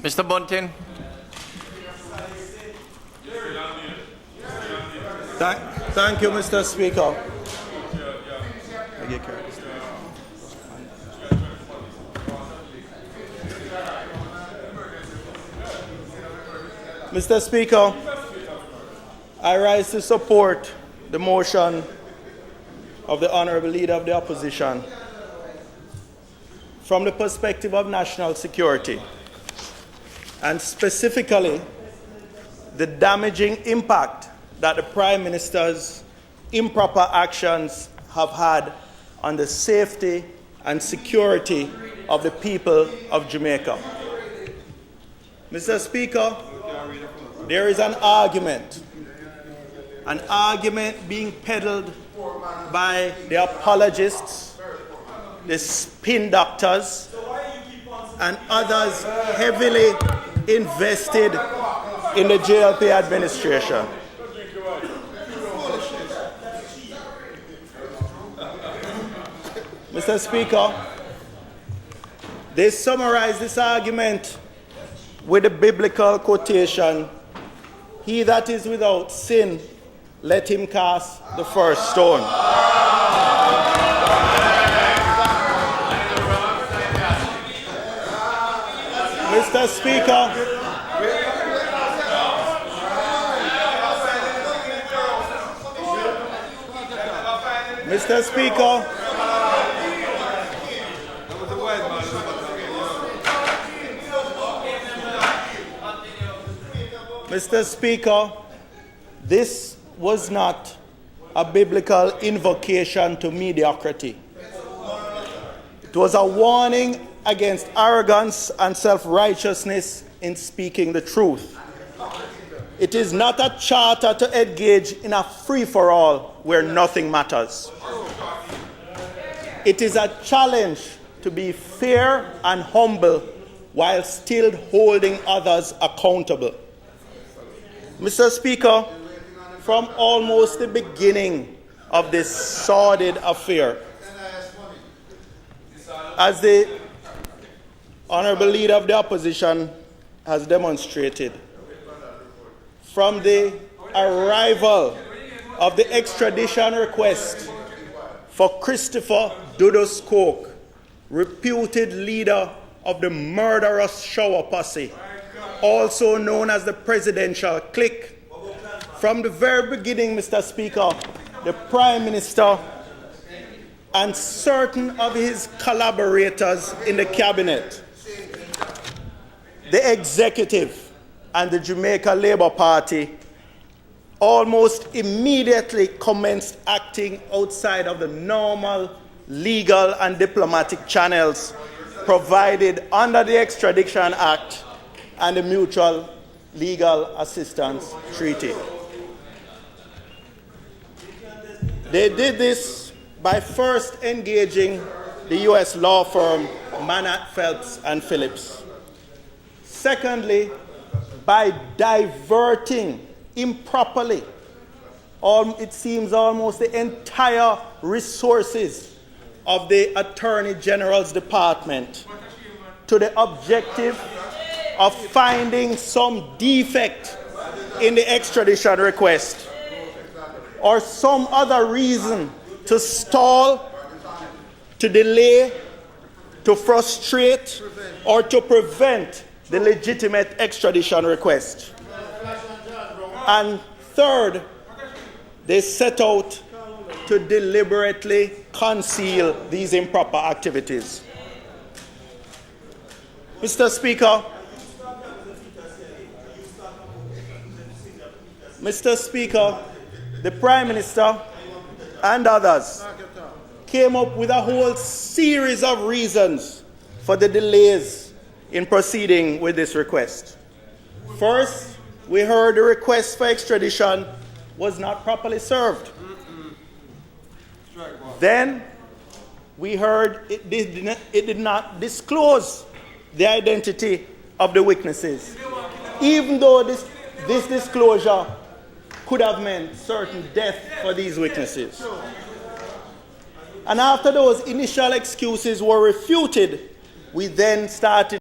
Mr. Bunting. Thank you, Mr. Speaker. Mr. Speaker, I rise to support the motion of the Honourable Leader of the Opposition from the perspective of national security, and specifically the damaging impact that the Prime Minister's improper actions have had on the safety and security of the people of Jamaica. Mr. Speaker, there is an argument being peddled by the apologists, the spin doctors, and others heavily invested in the JLP administration. Mr. Speaker, they summarize this argument with the biblical quotation, "He that is without sin, let him cast the first stone." Mr. Speaker, Mr. Speaker, Mr. Speaker, this was not a biblical invocation to mediocrity. It was a warning against arrogance and self-righteousness in speaking the truth. It is not a charter to engage in a free-for-all where nothing matters. It is a challenge to be fair and humble while still holding others accountable. Mr. Speaker, from almost the beginning of this sordid affair, as the Honourable Leader of the Opposition has demonstrated, from the arrival of the extradition request for Christopher Dudos Coke, reputed leader of the murderous shower posse, also known as the presidential clique. From the very beginning, Mr. Speaker, the Prime Minister and certain of his collaborators in the cabinet, the executive and the Jamaica Labour Party almost immediately commenced acting outside of the normal legal and diplomatic channels provided under the Extradition Act and the Mutual Legal Assistance Treaty. They did this by first engaging the U.S. law firm Manat, Phelps and Phillips. Secondly, by diverting improperly, it seems almost the entire resources of the Attorney General's Department to the objective of finding some defect in the extradition request or some other reason to stall, to delay, to frustrate, or to prevent the legitimate extradition request. And third, they set out to deliberately conceal these improper activities. Mr. Speaker, the Prime Minister and others came up with a whole series of reasons for the delays in proceeding with this request. First, we heard the request for extradition was not properly served. Then, we heard it did not disclose the identity of the witnesses, even though this disclosure could have meant certain death for these witnesses. And after those initial excuses were refuted, we then started